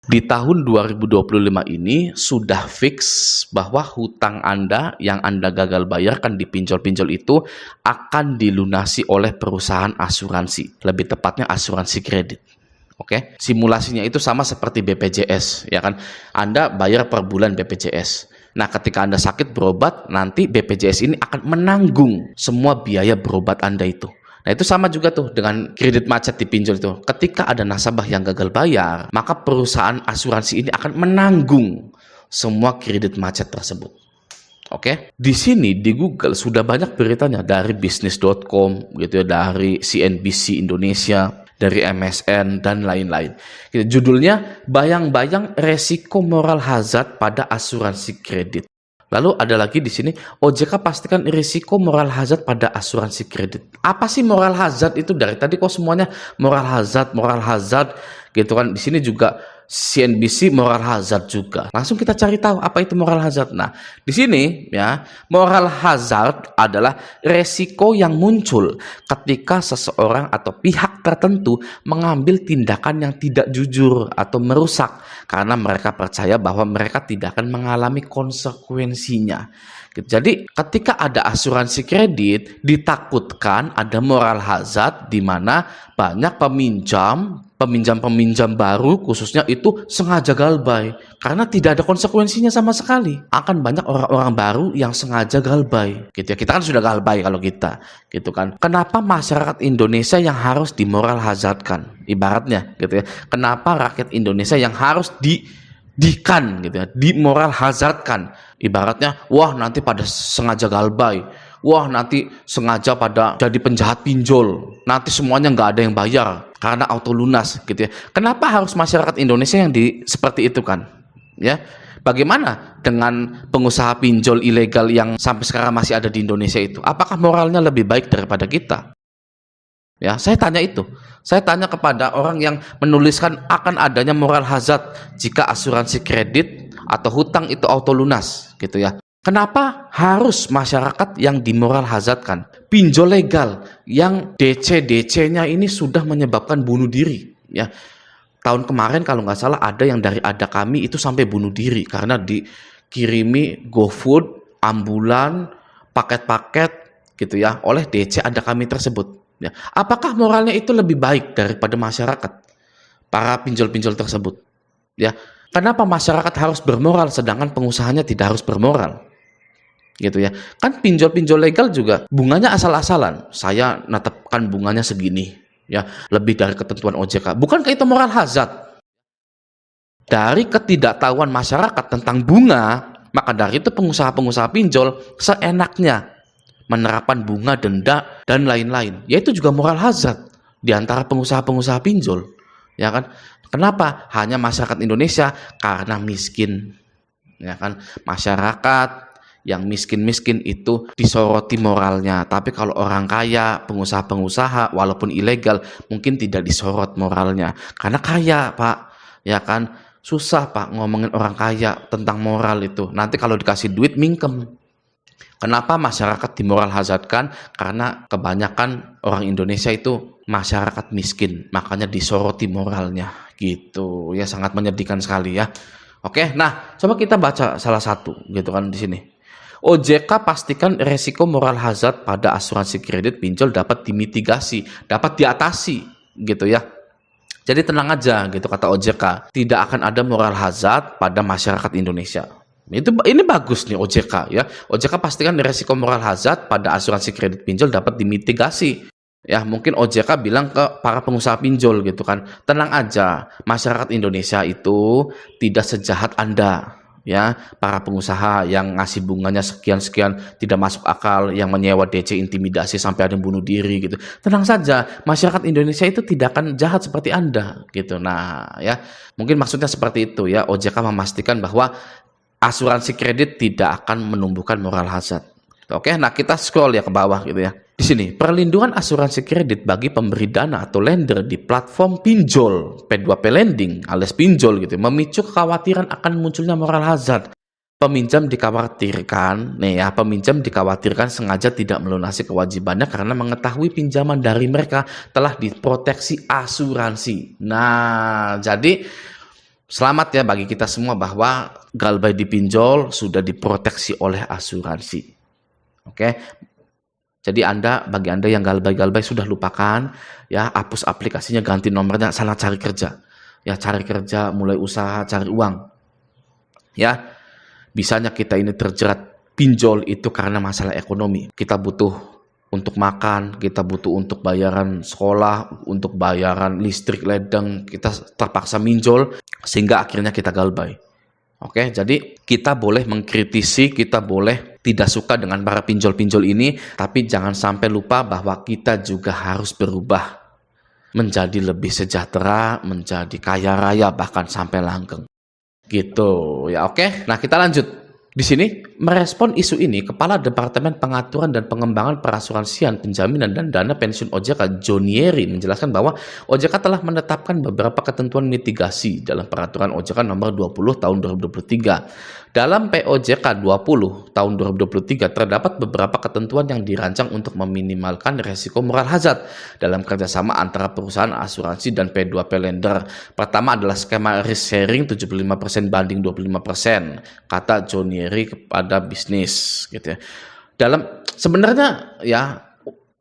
Di tahun 2025 ini sudah fix bahwa hutang Anda yang Anda gagal bayarkan di pinjol-pinjol itu akan dilunasi oleh perusahaan asuransi, lebih tepatnya asuransi kredit. Oke, simulasinya itu sama seperti BPJS, ya kan? Anda bayar per bulan BPJS. Nah, ketika Anda sakit berobat, nanti BPJS ini akan menanggung semua biaya berobat Anda itu. Nah, itu sama juga tuh dengan kredit macet di pinjol itu. Ketika ada nasabah yang gagal bayar, maka perusahaan asuransi ini akan menanggung semua kredit macet tersebut. Oke, di sini di Google sudah banyak beritanya dari bisnis.com gitu ya, dari CNBC Indonesia, dari MSN dan lain-lain. Judulnya bayang-bayang resiko moral hazard pada asuransi kredit. Lalu ada lagi di sini, OJK pastikan risiko moral hazard pada asuransi kredit. Apa sih moral hazard itu? Dari tadi kok semuanya moral hazard gitu kan. Di sini juga CNBC moral hazard juga. Langsung kita cari tahu apa itu moral hazard. Nah, di sini ya, moral hazard adalah resiko yang muncul ketika seseorang atau pihak tertentu mengambil tindakan yang tidak jujur atau merusak karena mereka percaya bahwa mereka tidak akan mengalami konsekuensinya. Jadi ketika ada asuransi kredit, ditakutkan ada moral hazard di mana banyak peminjam baru khususnya itu sengaja galbay karena tidak ada konsekuensinya sama sekali. Akan banyak orang-orang baru yang sengaja galbay gitu ya. Kita kan sudah galbay kalau kita gitu kan. Kenapa masyarakat Indonesia yang harus dimoral hazardkan ibaratnya gitu ya. Kenapa rakyat Indonesia yang harus dikan gitu ya, dimoral hazardkan ibaratnya, wah nanti pada sengaja galbay, wah nanti sengaja pada jadi penjahat pinjol, nanti semuanya nggak ada yang bayar karena auto lunas gitu ya. Kenapa harus masyarakat Indonesia yang seperti itu kan ya? Bagaimana dengan pengusaha pinjol ilegal yang sampai sekarang masih ada di Indonesia itu? Apakah moralnya lebih baik daripada kita? Ya, saya tanya itu. Saya tanya kepada orang yang menuliskan akan adanya moral hazard jika asuransi kredit atau hutang itu auto lunas gitu ya. Kenapa harus masyarakat yang dimoral hazardkan? Pinjol legal yang DC-nya ini sudah menyebabkan bunuh diri ya. Tahun kemarin kalau nggak salah ada yang dari Ada Kami itu sampai bunuh diri karena dikirimi GoFood, ambulan, paket-paket gitu ya oleh DC Ada Kami tersebut. Ya. Apakah moralnya itu lebih baik daripada masyarakat, para pinjol-pinjol tersebut? Ya, kenapa masyarakat harus bermoral sedangkan pengusahanya tidak harus bermoral? Gitu ya. Kan pinjol-pinjol legal juga bunganya asal-asalan. Saya netapkan bunganya segini, ya, lebih dari ketentuan OJK. Bukankah itu moral hazard? Dari ketidaktahuan masyarakat tentang bunga, maka dari itu pengusaha-pengusaha pinjol seenaknya menerapkan bunga, denda, dan lain-lain. Yaitu juga moral hazard di antara pengusaha-pengusaha pinjol. Ya kan? Kenapa? Hanya masyarakat Indonesia karena miskin. Ya kan? Masyarakat yang miskin-miskin itu disoroti moralnya. Tapi kalau orang kaya, pengusaha-pengusaha walaupun ilegal mungkin tidak disorot moralnya. Karena kaya, Pak. Ya kan? Susah, Pak, ngomongin orang kaya tentang moral itu. Nanti kalau dikasih duit mingkem. Kenapa masyarakat dimoral hazardkan? Karena kebanyakan orang Indonesia itu masyarakat miskin, makanya disoroti moralnya gitu. Ya sangat menyedihkan sekali ya. Oke, nah coba kita baca salah satu gitu kan di sini. OJK pastikan resiko moral hazard pada asuransi kredit pinjol dapat dimitigasi, dapat diatasi gitu ya. Jadi tenang aja gitu kata OJK, tidak akan ada moral hazard pada masyarakat Indonesia. Ini bagus nih OJK ya. OJK pastikan risiko moral hazard pada asuransi kredit pinjol dapat dimitigasi. Ya, mungkin OJK bilang ke para pengusaha pinjol gitu kan. Tenang aja, masyarakat Indonesia itu tidak sejahat Anda. Ya, para pengusaha yang ngasih bunganya sekian-sekian tidak masuk akal, yang menyewa DC intimidasi sampai ada yang bunuh diri gitu. Tenang saja, masyarakat Indonesia itu tidak akan jahat seperti Anda gitu. Nah, ya, mungkin maksudnya seperti itu ya. OJK memastikan bahwa asuransi kredit tidak akan menumbuhkan moral hazard. Oke, nah kita scroll ya ke bawah gitu ya. Di sini, perlindungan asuransi kredit bagi pemberi dana atau lender di platform pinjol, P2P lending alias pinjol gitu, memicu kekhawatiran akan munculnya moral hazard. Peminjam dikhawatirkan sengaja tidak melunasi kewajibannya karena mengetahui pinjaman dari mereka telah diproteksi asuransi. Nah, jadi Selamat ya bagi kita semua bahwa galbay di pinjol sudah diproteksi oleh asuransi. Oke. Jadi bagi Anda yang galbay-galbay sudah lupakan ya, hapus aplikasinya, ganti nomornya, sana cari kerja. Ya, cari kerja, mulai usaha, cari uang. Ya. Bisanya kita ini terjerat pinjol itu karena masalah ekonomi. Kita butuh untuk makan, kita butuh untuk bayaran sekolah, untuk bayaran listrik, ledeng, kita terpaksa minjol sehingga akhirnya kita galbay. Oke, jadi kita boleh mengkritisi, kita boleh tidak suka dengan para pinjol-pinjol ini, tapi jangan sampai lupa bahwa kita juga harus berubah menjadi lebih sejahtera, menjadi kaya raya, bahkan sampai langgeng. Gitu ya, oke. Nah, kita lanjut. Di sini, merespon isu ini, Kepala Departemen Pengaturan dan Pengembangan Perasuransian, Penjaminan dan Dana Pensiun OJK, Jonieri, menjelaskan bahwa OJK telah menetapkan beberapa ketentuan mitigasi dalam Peraturan OJK Nomor 20 Tahun 2023. Dalam POJK 20 Tahun 2023 terdapat beberapa ketentuan yang dirancang untuk meminimalkan resiko moral hazard dalam kerjasama antara perusahaan asuransi dan P2P lender. Pertama adalah skema risk sharing 75% banding 25%, kata Jonieri kepada bisnis gitu ya. Sebenarnya ya,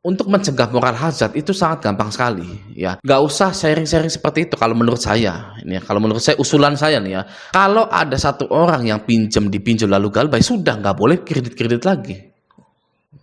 untuk mencegah moral hazard itu sangat gampang sekali ya. Nggak usah sharing-sharing seperti itu kalau menurut saya. Ini ya, kalau menurut saya, usulan saya nih ya. Kalau ada satu orang yang pinjam di pinjol lalu galbay, sudah nggak boleh kredit-kredit lagi.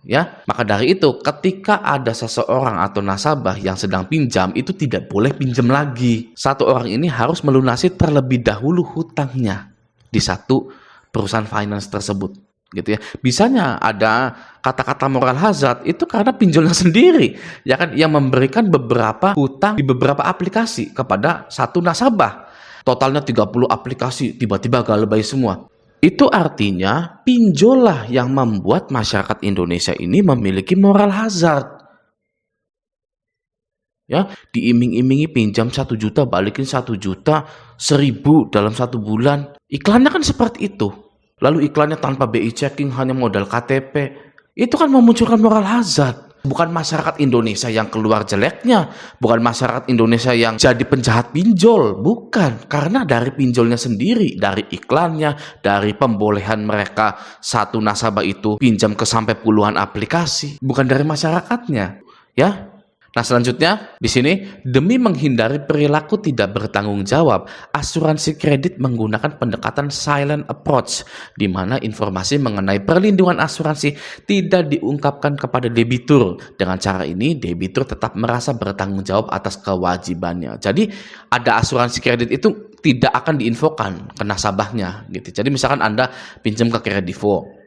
Ya, maka dari itu ketika ada seseorang atau nasabah yang sedang pinjam, itu tidak boleh pinjam lagi. Satu orang ini harus melunasi terlebih dahulu hutangnya di satu perusahaan finance tersebut. Gitu ya. Bisanya ada kata-kata moral hazard itu karena pinjolnya sendiri ya kan, yang memberikan beberapa hutang di beberapa aplikasi kepada satu nasabah. Totalnya 30 aplikasi tiba-tiba galbay semua. Itu artinya pinjol yang membuat masyarakat Indonesia ini memiliki moral hazard. Ya, diiming-imingi pinjam 1 juta, balikin 1 juta, 1.000 dalam 1 bulan. Iklannya kan seperti itu. Lalu iklannya tanpa BI checking, hanya modal KTP. Itu kan memunculkan moral hazard. Bukan masyarakat Indonesia yang keluar jeleknya. Bukan masyarakat Indonesia yang jadi penjahat pinjol. Bukan. Karena dari pinjolnya sendiri. Dari iklannya, dari pembolehan mereka satu nasabah itu pinjam ke sampai puluhan aplikasi. Bukan dari masyarakatnya. Ya. Nah, selanjutnya di sini, demi menghindari perilaku tidak bertanggung jawab, asuransi kredit menggunakan pendekatan silent approach, di mana informasi mengenai perlindungan asuransi tidak diungkapkan kepada debitur. Dengan cara ini, debitur tetap merasa bertanggung jawab atas kewajibannya. Jadi, ada asuransi kredit itu tidak akan diinfokan ke nasabahnya, gitu. Jadi, misalkan Anda pinjam ke Kredivo,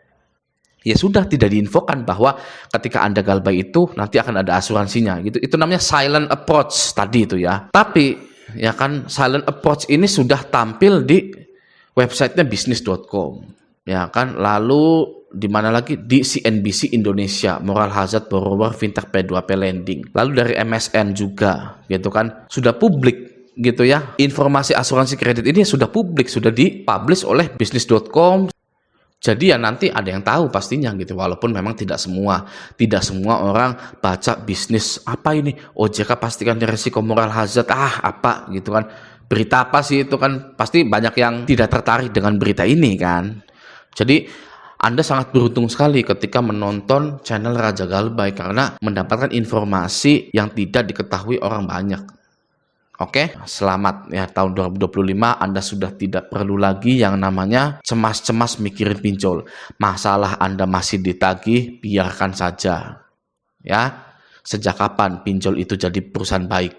ya sudah, tidak diinfokan bahwa ketika Anda galbay itu nanti akan ada asuransinya gitu. Itu namanya silent approach tadi itu ya. Tapi ya kan, silent approach ini sudah tampil di websitenya bisnis.com ya kan. Lalu di mana lagi, di CNBC Indonesia, Moral Hazard Borrower Fintech P2P Lending. Lalu dari MSN juga gitu kan, sudah publik gitu ya. Informasi asuransi kredit ini sudah publik, sudah dipublish oleh bisnis.com. Jadi ya nanti ada yang tahu pastinya gitu, walaupun memang tidak semua orang baca bisnis apa ini, OJK pastikan risiko moral hazard, apa gitu kan, berita apa sih itu kan, pasti banyak yang tidak tertarik dengan berita ini kan. Jadi Anda sangat beruntung sekali ketika menonton channel Raja Galbay karena mendapatkan informasi yang tidak diketahui orang banyak. Oke, selamat ya, tahun 2025 Anda sudah tidak perlu lagi yang namanya cemas-cemas mikirin pinjol. Masalah Anda masih ditagih, biarkan saja. Ya, sejak kapan pinjol itu jadi perusahaan baik?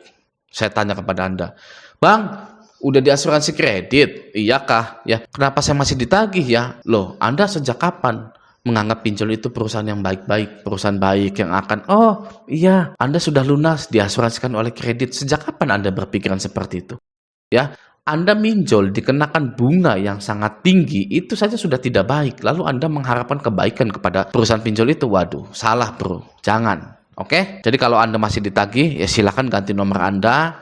Saya tanya kepada Anda, Bang, udah diasuransi kredit? Iyakah? Ya, kenapa saya masih ditagih ya? Loh, Anda sejak kapan menganggap pinjol itu perusahaan yang baik-baik, perusahaan baik yang akan, oh iya, Anda sudah lunas diasuransikan oleh kredit. Sejak kapan Anda berpikiran seperti itu? Ya, Anda minjol dikenakan bunga yang sangat tinggi, itu saja sudah tidak baik. Lalu Anda mengharapkan kebaikan kepada perusahaan pinjol itu, waduh, salah bro, jangan. Oke, jadi kalau Anda masih ditagih, ya silakan ganti nomor Anda,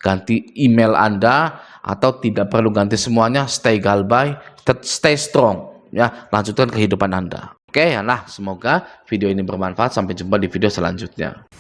ganti email Anda, atau tidak perlu ganti semuanya, stay galbay, stay strong. Ya, lanjutkan kehidupan Anda. Oke, ya, nah, semoga video ini bermanfaat. Sampai jumpa di video selanjutnya.